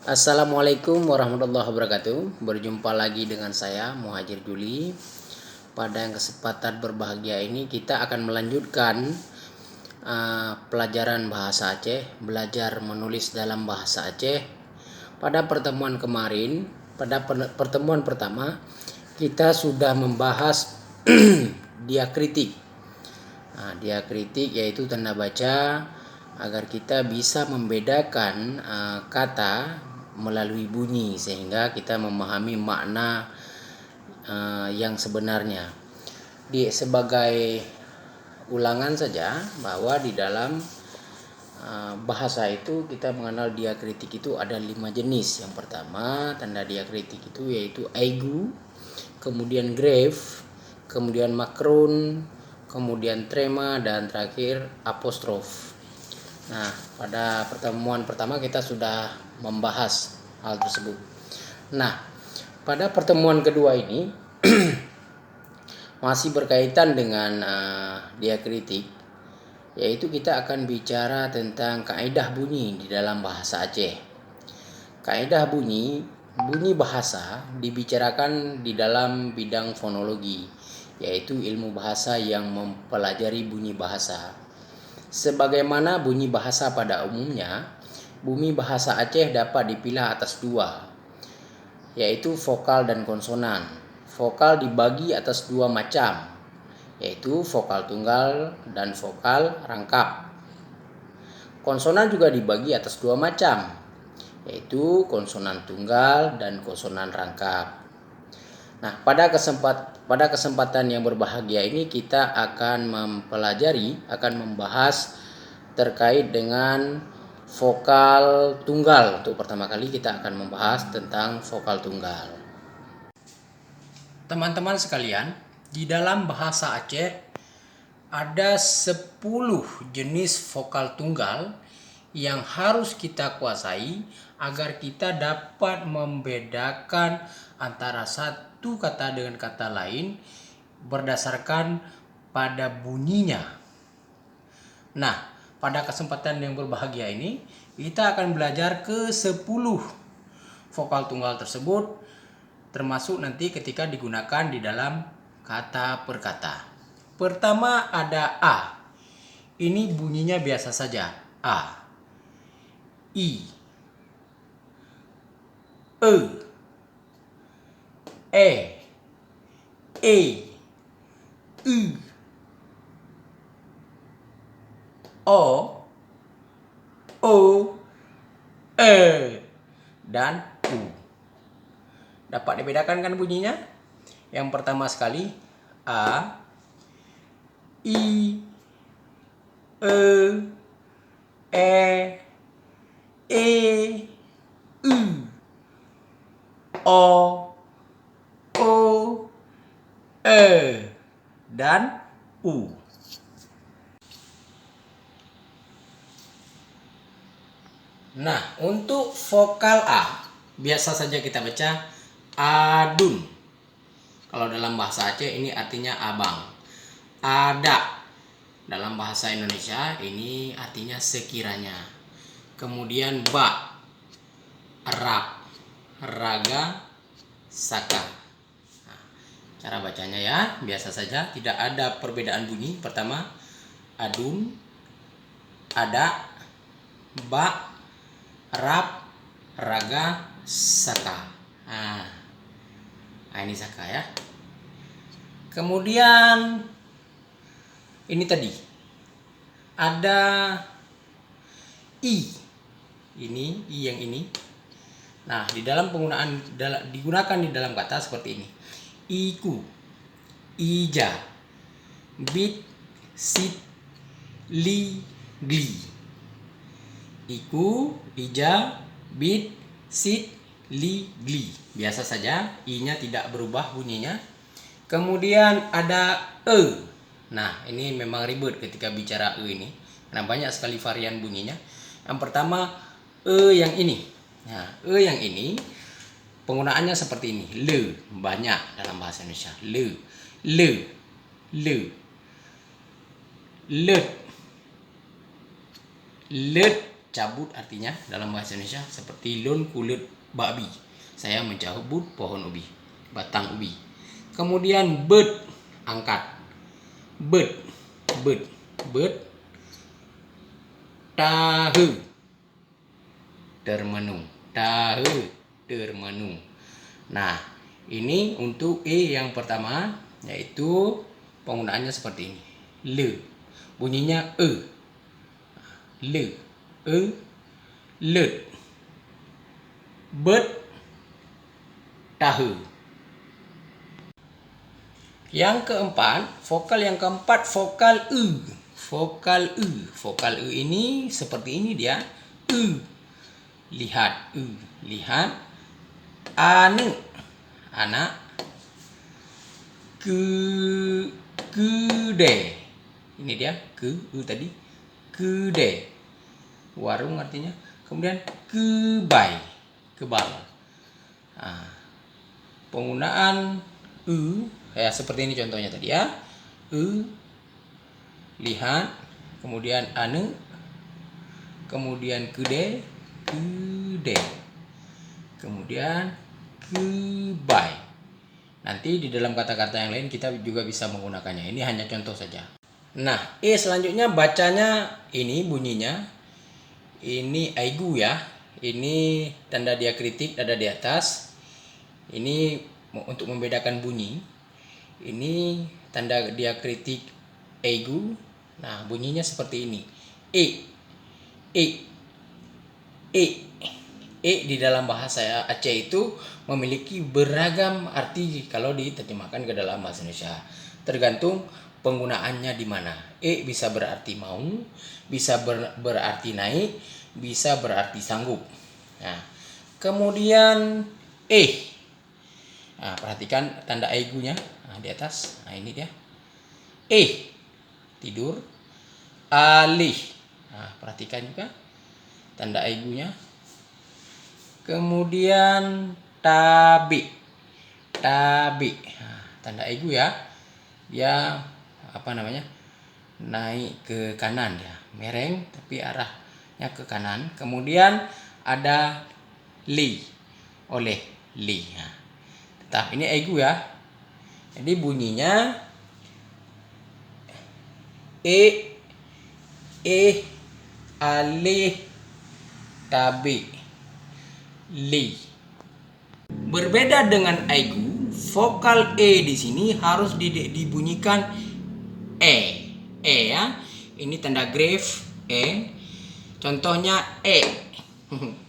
Assalamualaikum warahmatullahi wabarakatuh. Berjumpa lagi dengan saya Muhajir Juli. Pada kesempatan berbahagia ini kita akan melanjutkan pelajaran bahasa Aceh, belajar menulis dalam bahasa Aceh. Pada pertemuan kemarin, pada pertemuan pertama kita sudah membahas diakritik. Diakritik yaitu tanda baca agar kita bisa membedakan kata melalui bunyi sehingga kita memahami makna yang sebenarnya. Sebagai ulangan saja bahwa di dalam bahasa itu kita mengenal diakritik itu ada 5 jenis. Yang pertama tanda diakritik itu yaitu aigu, kemudian grave, kemudian makron, kemudian trema, dan terakhir apostrof. Nah, pada pertemuan pertama kita sudah membahas hal tersebut. Nah, pada pertemuan kedua ini masih berkaitan dengan diakritik, yaitu kita akan bicara tentang kaidah bunyi di dalam bahasa Aceh. Kaidah bunyi bahasa dibicarakan di dalam bidang fonologi, yaitu ilmu bahasa yang mempelajari bunyi bahasa. Sebagaimana bunyi bahasa pada umumnya, bunyi bahasa Aceh dapat dipilah atas dua, yaitu vokal dan konsonan. Vokal dibagi atas dua macam, yaitu vokal tunggal dan vokal rangkap. Konsonan juga dibagi atas dua macam, yaitu konsonan tunggal dan konsonan rangkap. Nah, pada kesempatan yang berbahagia ini kita akan membahas terkait dengan vokal tunggal. Untuk pertama kali kita akan membahas tentang vokal tunggal. Teman-teman sekalian, di dalam bahasa Aceh ada 10 jenis vokal tunggal yang harus kita kuasai agar kita dapat membedakan antara satu kata dengan kata lain berdasarkan pada bunyinya. Nah, pada kesempatan yang berbahagia ini kita akan belajar ke 10 vokal tunggal tersebut, termasuk nanti ketika digunakan di dalam kata per kata. Pertama ada A. Ini bunyinya biasa saja. A. I. E. E. E. U. O. O. E. Dan U. Dapat dibedakan kan bunyinya? Yang pertama sekali A, I, E, E, U, O, O, E, dan U. Nah, untuk vokal A, biasa saja kita baca adun. Kalau dalam bahasa Aceh ini artinya abang. Ada. Dalam bahasa Indonesia ini artinya sekiranya. Kemudian ba, rap, raga, saka. Nah, cara bacanya ya biasa saja, tidak ada perbedaan bunyi. Pertama adun, ada, ba, rap, raga, saka. Nah, ini saka ya. Kemudian ini tadi ada i. Ini i yang ini. Nah, di dalam penggunaan digunakan di dalam kata seperti ini. Iku, ija, bit, sit, li, gli. Iku, ija, bit, sit, li, gli. Biasa saja, i-nya tidak berubah bunyinya. Kemudian ada e. Nah, ini memang ribet ketika bicara e ini, karena banyak sekali varian bunyinya. Yang pertama e yang ini. Nah, e yang ini penggunaannya seperti ini. Le, banyak dalam bahasa Indonesia. Le, let, cabut artinya dalam bahasa Indonesia seperti lun kulit babi. Saya mencabut pohon ubi, batang ubi. Kemudian bird, angkat. Bird, bird, bird. Tahu, termenung. Tahu, termenung. Nah, ini untuk yang pertama, yaitu penggunaannya seperti ini. Le, bunyinya le, lut. Bird, tahu. Yang keempat, vokal yang keempat, vokal vokal vokal ini seperti ini dia. Lihat, lihat. Anu, anak. Gede, ini dia tadi. Gede, warung artinya. Kemudian kebai, kebal. Nah, penggunaan ya seperti ini contohnya tadi ya. Lihat, kemudian anu, kemudian gede, kemudian kebai. Nanti di dalam kata-kata yang lain kita juga bisa menggunakannya. Ini hanya contoh saja. Nah, selanjutnya bacanya ini bunyinya. Ini aigu ya. Ini tanda diakritik ada di atas. Ini untuk membedakan bunyi. Ini tanda diakritik aigu. Nah, bunyinya seperti ini. Di dalam bahasa Aceh itu memiliki beragam arti kalau diterjemahkan ke dalam bahasa Indonesia. Tergantung penggunaannya di mana. Bisa berarti mau, bisa berarti naik, bisa berarti sanggup. Nah, kemudian nah, perhatikan tanda aigunya di atas. Nah, ini dia. Tidur. Alih. Nah, perhatikan juga tanda aigunya. Kemudian tabi. Nah, tanda aigu ya. Dia naik ke kanan ya. Mereng tapi arahnya ke kanan. Kemudian ada li. Oleh li. Nah, tetap ini aigu ya. Jadi bunyinya alih, tabi, li. Berbeda dengan aigu, vokal di sini harus dibunyikan ya. Ini tanda grave Contohnya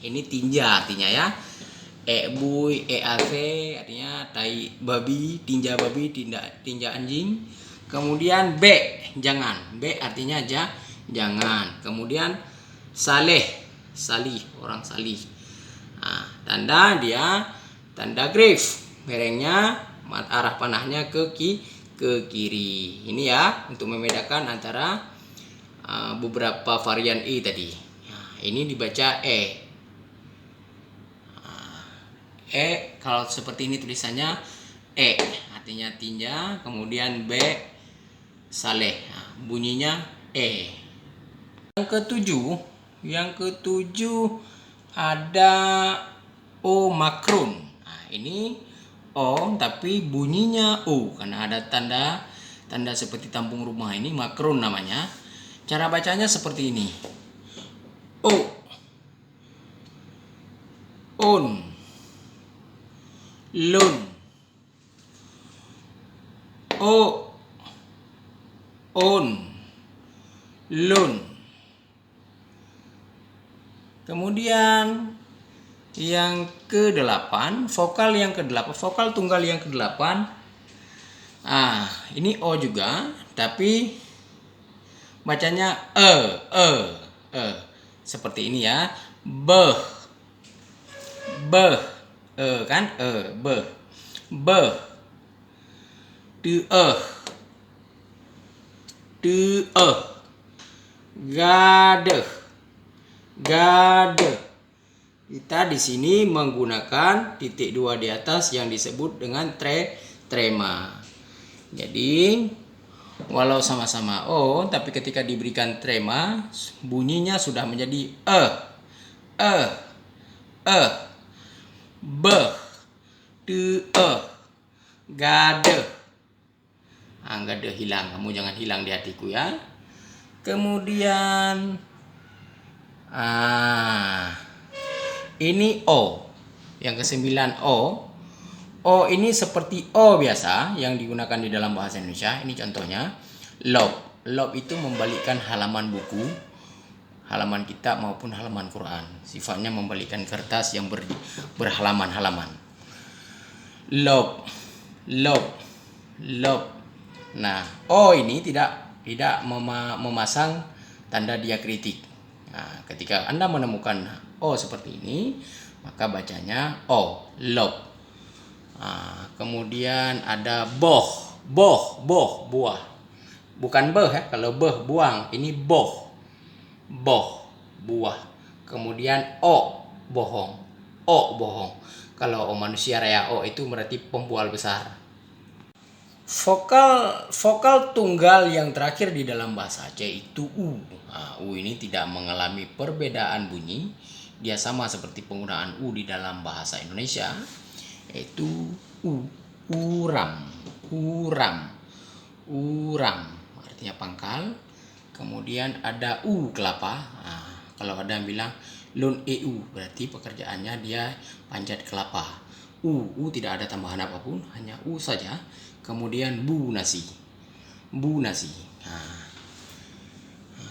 ini tinja artinya ya. Bui, ac artinya tai babi, tinja babi, tinja anjing. Kemudian jangan. Artinya jangan. Kemudian saleh, salih, orang salih. Nah, tanda grave. Merengnya arah panahnya ke kiri. Ini ya untuk membedakan antara beberapa varian tadi. Nah, ini dibaca kalau seperti ini tulisannya artinya tinja, kemudian saleh. Nah, bunyinya Yang ketujuh ada o makron. Nah, ini o tapi bunyinya u karena ada tanda seperti tampung rumah. Ini makron namanya. Cara bacanya seperti ini. On, lun, on, lun. Kemudian yang ke-8, vokal tunggal yang ke-8. Ini o juga, tapi bacanya seperti ini ya. Kan gade. Kita di sini menggunakan titik 2 di atas yang disebut dengan trema. Jadi Walau sama-sama O, tapi ketika diberikan trema, bunyinya sudah menjadi e, e, be, de, gade. Gade hilang, kamu jangan hilang di hatiku ya. Kemudian ini O, yang ke-9 O. O ini seperti O biasa yang digunakan di dalam bahasa Indonesia. Ini contohnya lob. Lob itu membalikkan halaman buku, halaman kitab maupun halaman Quran. Sifatnya membalikkan kertas yang berhalaman-halaman. Lob, lob, lob. Nah, O ini tidak memasang tanda diakritik. Nah, ketika Anda menemukan O seperti ini, maka bacanya O, lob. Kemudian ada boh, buah. Bukan beh ya, kalau beh buang, ini boh, buah. Kemudian o, bohong, bohong. Kalau manusia raya o itu berarti pembual besar. Vokal tunggal yang terakhir di dalam bahasa Aceh itu U. U ini tidak mengalami perbedaan bunyi. Dia sama seperti penggunaan U di dalam bahasa Indonesia, yaitu U. Uram. Artinya pangkal. Kemudian ada U kelapa. Kalau ada yang bilang lun EU, berarti pekerjaannya dia panjat kelapa. U tidak ada tambahan apapun, hanya U saja. Kemudian bu nasi.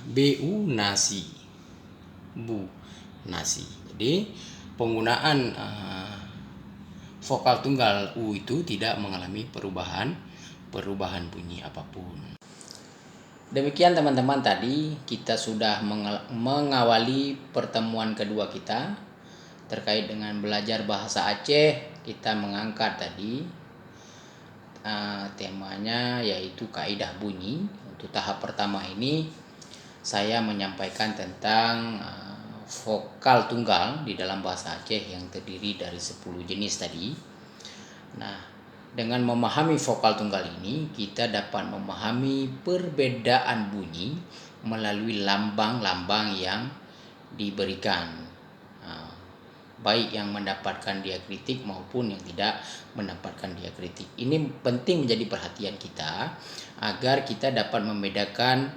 BU nasi. Bu nasi. Jadi penggunaan vokal tunggal U itu tidak mengalami perubahan bunyi apapun. Demikian teman-teman, tadi kita sudah mengawali pertemuan kedua kita terkait dengan belajar bahasa Aceh. Kita mengangkat tadi temanya yaitu kaidah bunyi. Untuk tahap pertama ini saya menyampaikan tentang vokal tunggal di dalam bahasa Aceh yang terdiri dari 10 jenis tadi. Nah, dengan memahami vokal tunggal ini, kita dapat memahami perbedaan bunyi melalui lambang-lambang yang diberikan, baik yang mendapatkan diakritik maupun yang tidak mendapatkan diakritik. Ini penting menjadi perhatian kita agar kita dapat membedakan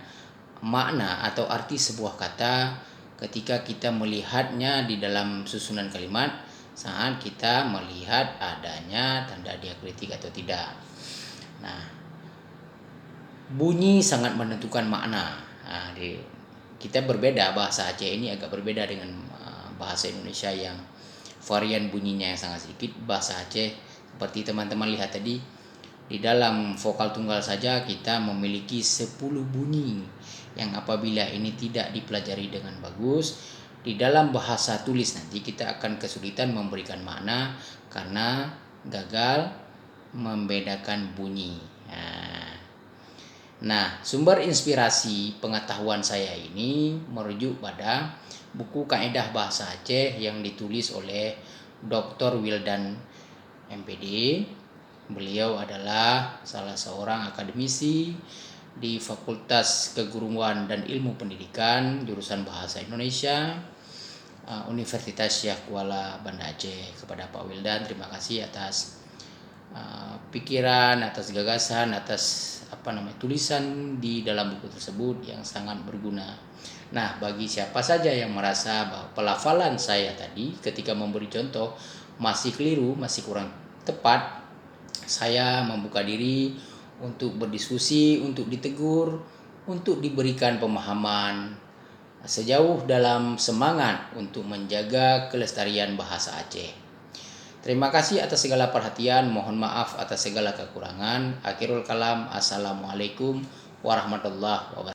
makna atau arti sebuah kata ketika kita melihatnya di dalam susunan kalimat saat kita melihat adanya tanda diakritik atau tidak. Nah, bunyi sangat menentukan makna. Kita berbeda, bahasa Aceh ini agak berbeda dengan bahasa Indonesia yang varian bunyinya yang sangat sedikit. Bahasa Aceh seperti teman-teman lihat tadi, di dalam vokal tunggal saja kita memiliki 10 bunyi yang apabila ini tidak dipelajari dengan bagus, di dalam bahasa tulis nanti kita akan kesulitan memberikan makna karena gagal membedakan bunyi. Nah, sumber inspirasi pengetahuan saya ini merujuk pada buku Kaidah Bahasa Aceh yang ditulis oleh Dr. Wildan MPD. Beliau adalah salah seorang akademisi di Fakultas Keguruan dan Ilmu Pendidikan jurusan Bahasa Indonesia, Universitas Syekh Kuala Banda Aceh. Kepada Pak Wildan, terima kasih atas pikiran, atas gagasan, atas tulisan di dalam buku tersebut yang sangat berguna. Nah, bagi siapa saja yang merasa bahwa pelafalan saya tadi ketika memberi contoh masih keliru, masih kurang tepat, saya membuka diri untuk berdiskusi, untuk ditegur, untuk diberikan pemahaman sejauh dalam semangat untuk menjaga kelestarian bahasa Aceh. Terima kasih atas segala perhatian, mohon maaf atas segala kekurangan. Akhirul kalam, assalamualaikum warahmatullahi wabarakatuh.